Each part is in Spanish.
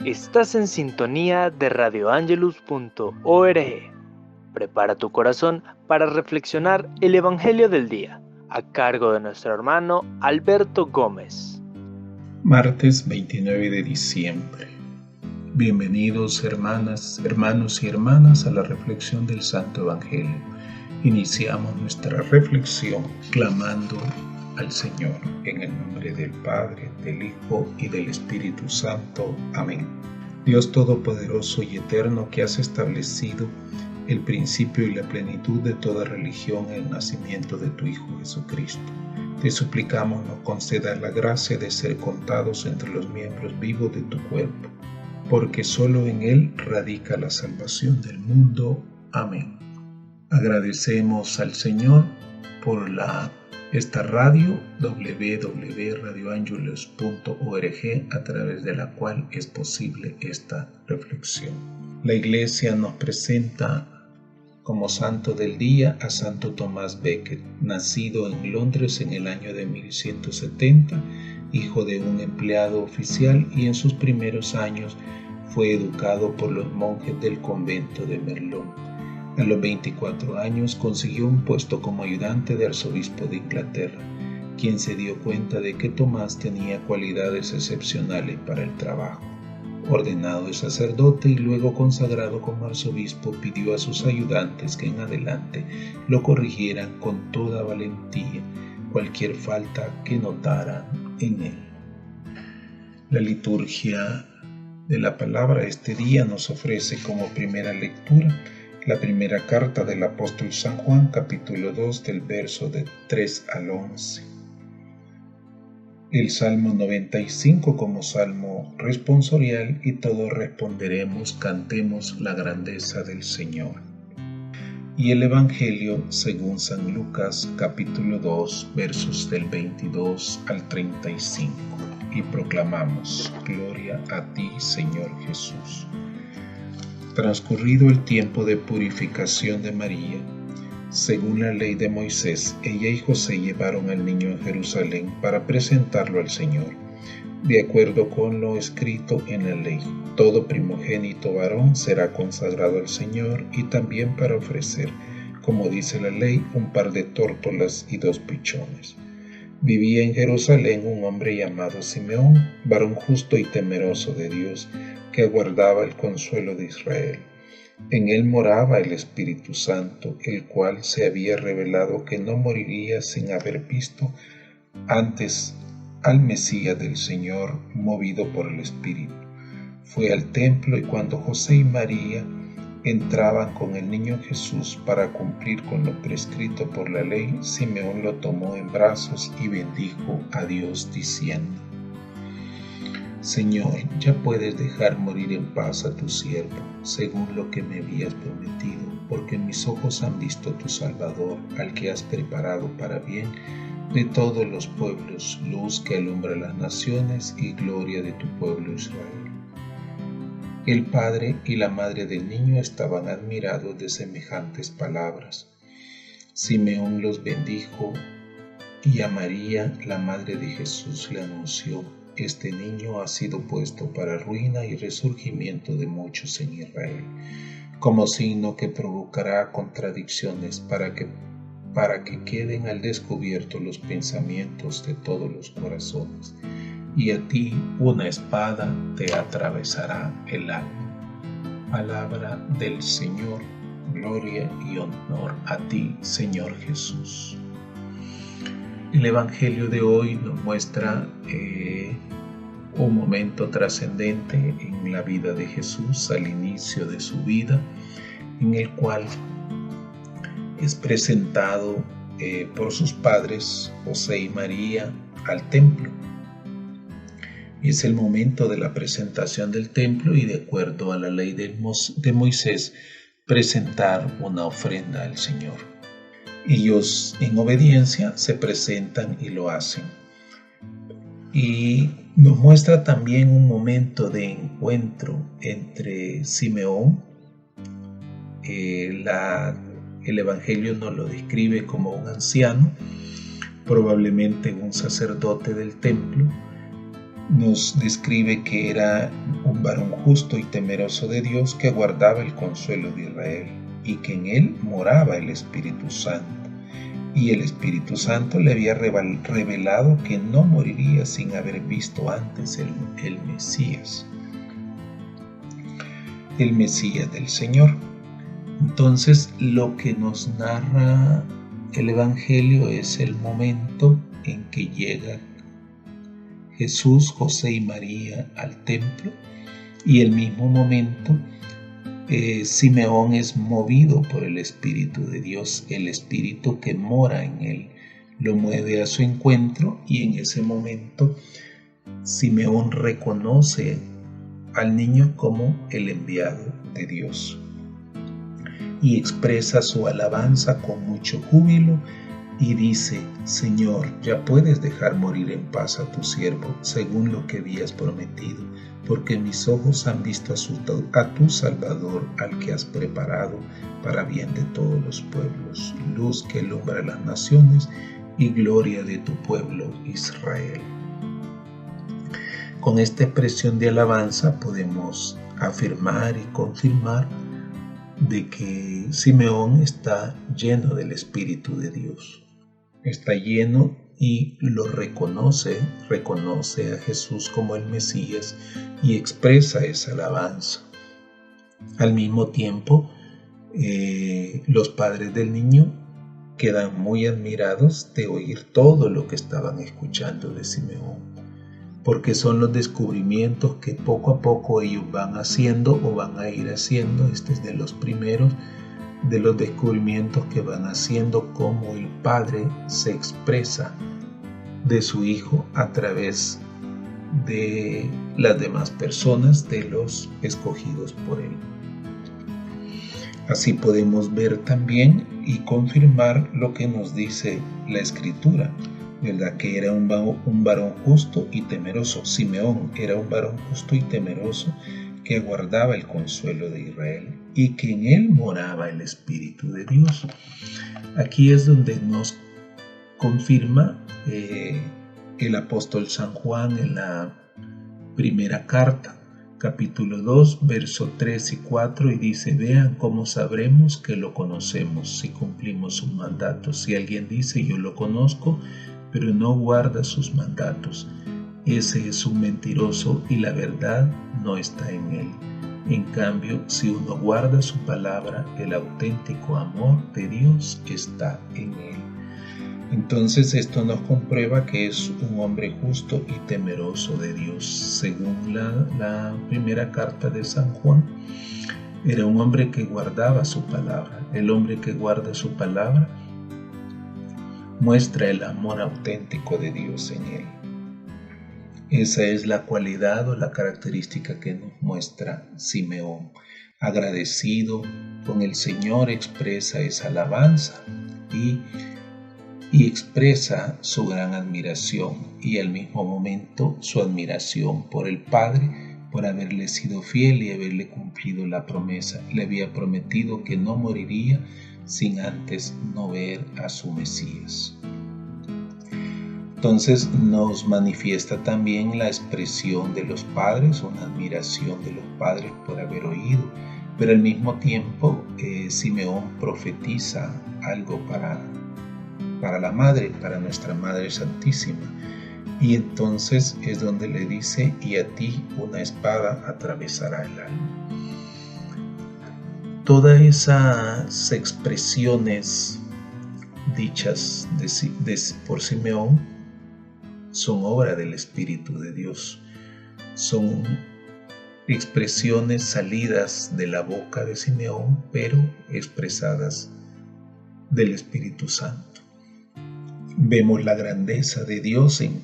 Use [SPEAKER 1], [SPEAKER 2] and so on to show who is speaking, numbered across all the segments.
[SPEAKER 1] Estás en sintonía de radioangelus.org. Prepara tu corazón para reflexionar el Evangelio del día, a cargo de nuestro hermano Alberto Gómez.
[SPEAKER 2] Martes 29 de diciembre. Bienvenidos hermanos y hermanas a la reflexión del Santo Evangelio. Iniciamos nuestra reflexión clamando al Señor en el nombre del Padre, del Hijo y del Espíritu Santo. Amén. Dios Todopoderoso y Eterno, que has establecido el principio y la plenitud de toda religión en el nacimiento de tu Hijo Jesucristo, te suplicamos nos concedas la gracia de ser contados entre los miembros vivos de tu cuerpo, porque solo en Él radica la salvación del mundo. Amén. Agradecemos al Señor por esta radio www.radioangelus.org, a través de la cual es posible esta reflexión. La Iglesia nos presenta como santo del día a Santo Tomás Becket, nacido en Londres en el año de 1170, hijo de un empleado oficial, y en sus primeros años fue educado por los monjes del convento de Merlón. A los 24 años consiguió un puesto como ayudante de arzobispo de Inglaterra, quien se dio cuenta de que Tomás tenía cualidades excepcionales para el trabajo. Ordenado de sacerdote y luego consagrado como arzobispo, pidió a sus ayudantes que en adelante lo corrigieran con toda valentía cualquier falta que notaran en él. La liturgia de la palabra este día nos ofrece como primera lectura la primera carta del apóstol San Juan, capítulo 2, del verso de 3 al 11. El Salmo 95 como salmo responsorial, y todos responderemos: cantemos la grandeza del Señor. Y el Evangelio según San Lucas, capítulo 2, versos del 22 al 35. Y proclamamos: gloria a ti, Señor Jesús. Transcurrido el tiempo de purificación de María, según la ley de Moisés, ella y José llevaron al niño a Jerusalén para presentarlo al Señor, de acuerdo con lo escrito en la ley. Todo primogénito varón será consagrado al Señor, y también para ofrecer, como dice la ley, un par de tórtolas y 2 pichones. Vivía en Jerusalén un hombre llamado Simeón, varón justo y temeroso de Dios, que aguardaba el consuelo de Israel. En él moraba el Espíritu Santo, el cual se había revelado que no moriría sin haber visto antes al Mesías del Señor, movido por el Espíritu. Fue al templo, y cuando José y María entraban con el niño Jesús para cumplir con lo prescrito por la ley, Simeón lo tomó en brazos y bendijo a Dios diciendo: Señor, ya puedes dejar morir en paz a tu siervo, según lo que me habías prometido, porque mis ojos han visto a tu Salvador, al que has preparado para bien de todos los pueblos, luz que alumbra las naciones y gloria de tu pueblo Israel. El padre y la madre del niño estaban admirados de semejantes palabras. Simeón los bendijo, y a María, la madre de Jesús, le anunció: este niño ha sido puesto para ruina y resurgimiento de muchos en Israel, como signo que provocará contradicciones para que queden al descubierto los pensamientos de todos los corazones, y a ti una espada te atravesará el alma. Palabra del Señor. Gloria y honor a ti, Señor Jesús. El Evangelio de hoy nos muestra un momento trascendente en la vida de Jesús al inicio de su vida, en el cual es presentado por sus padres, José y María, al templo. Es el momento de la presentación del templo, y de acuerdo a la ley de Moisés, presentar una ofrenda al Señor. Ellos en obediencia se presentan y lo hacen. Y nos muestra también un momento de encuentro entre Simeón. El Evangelio nos lo describe como un anciano, probablemente un sacerdote del templo, nos describe que era un varón justo y temeroso de Dios que guardaba el consuelo de Israel y que en él moraba el Espíritu Santo. Y el Espíritu Santo le había revelado que no moriría sin haber visto antes el Mesías del Señor. Entonces, lo que nos narra el Evangelio es el momento en que llega Jesús, José y María al templo, y el mismo momento Simeón es movido por el Espíritu de Dios, el Espíritu que mora en él, lo mueve a su encuentro, y en ese momento Simeón reconoce al niño como el enviado de Dios y expresa su alabanza con mucho júbilo y dice: Señor, ya puedes dejar morir en paz a tu siervo, según lo que habías prometido, porque mis ojos han visto a tu Salvador, al que has preparado para bien de todos los pueblos, luz que alumbra las naciones y gloria de tu pueblo Israel. Con esta expresión de alabanza podemos afirmar y confirmar de que Simeón está lleno del Espíritu de Dios. Está lleno y lo reconoce a Jesús como el Mesías y expresa esa alabanza. Al mismo tiempo, los padres del niño quedan muy admirados de oír todo lo que estaban escuchando de Simeón, porque son los descubrimientos que poco a poco ellos van haciendo o van a ir haciendo. Este es de los primeros de los descubrimientos que van haciendo, cómo el Padre se expresa de su Hijo a través de las demás personas, de los escogidos por Él. Así podemos ver también y confirmar lo que nos dice la Escritura, ¿verdad? Que era un varón justo y temeroso. Simeón era un varón justo y temeroso que aguardaba el consuelo de Israel y que en él moraba el Espíritu de Dios. Aquí es donde nos confirma el apóstol San Juan en la primera carta, capítulo 2, versos 3 y 4, y dice: vean cómo sabremos que lo conocemos si cumplimos sus mandatos. Si alguien dice yo lo conozco, pero no guarda sus mandatos, ese es un mentiroso y la verdad no está en él. En cambio, si uno guarda su palabra, el auténtico amor de Dios está en él. Entonces esto nos comprueba que es un hombre justo y temeroso de Dios. Según la primera carta de San Juan, era un hombre que guardaba su palabra. El hombre que guarda su palabra muestra el amor auténtico de Dios en él. Esa es la cualidad o la característica que nos muestra Simeón. Agradecido con el Señor, expresa esa alabanza y expresa su gran admiración y al mismo momento su admiración por el Padre, por haberle sido fiel y haberle cumplido la promesa. Le había prometido que no moriría sin antes no ver a su Mesías. Entonces nos manifiesta también la expresión de los padres, una admiración de los padres por haber oído, pero al mismo tiempo Simeón profetiza algo para la Madre, para nuestra Madre Santísima. Y entonces es donde le dice: y a ti una espada atravesará el alma. Todas esas expresiones dichas por Simeón son obra del Espíritu de Dios. Son expresiones salidas de la boca de Simeón, pero expresadas del Espíritu Santo. Vemos la grandeza de Dios en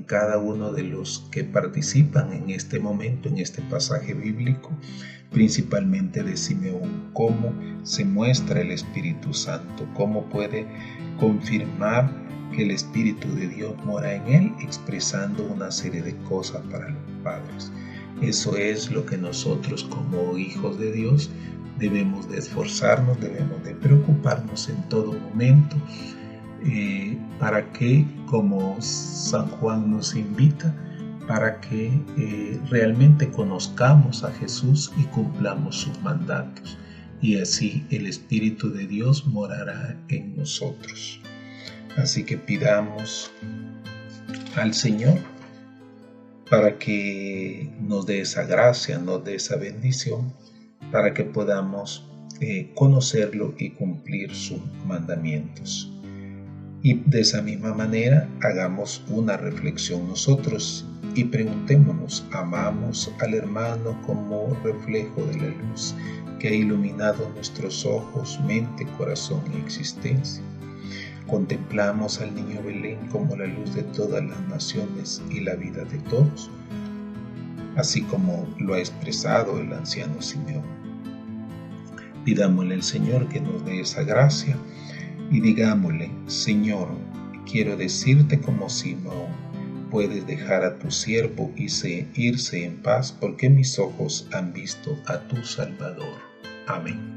[SPEAKER 2] cada uno de los que participan en este momento, en este pasaje bíblico, principalmente de Simeón, cómo se muestra el Espíritu Santo, cómo puede confirmar que el Espíritu de Dios mora en él, expresando una serie de cosas para los padres. Eso es lo que nosotros como hijos de Dios debemos de esforzarnos, debemos de preocuparnos en todo momento, para que, como San Juan nos invita, para que realmente conozcamos a Jesús y cumplamos sus mandatos. Y así el Espíritu de Dios morará en nosotros. Así que pidamos al Señor para que nos dé esa gracia, nos dé esa bendición, para que podamos conocerlo y cumplir sus mandamientos. Y de esa misma manera hagamos una reflexión nosotros y preguntémonos, ¿amamos al hermano como reflejo de la luz que ha iluminado nuestros ojos, mente, corazón y existencia? ¿Contemplamos al niño Belén como la luz de todas las naciones y la vida de todos? Así como lo ha expresado el anciano Simeón. Pidámosle al Señor que nos dé esa gracia y digámosle, Señor, quiero decirte como Simeón, puedes dejar a tu siervo y irse en paz porque mis ojos han visto a tu Salvador. Amén.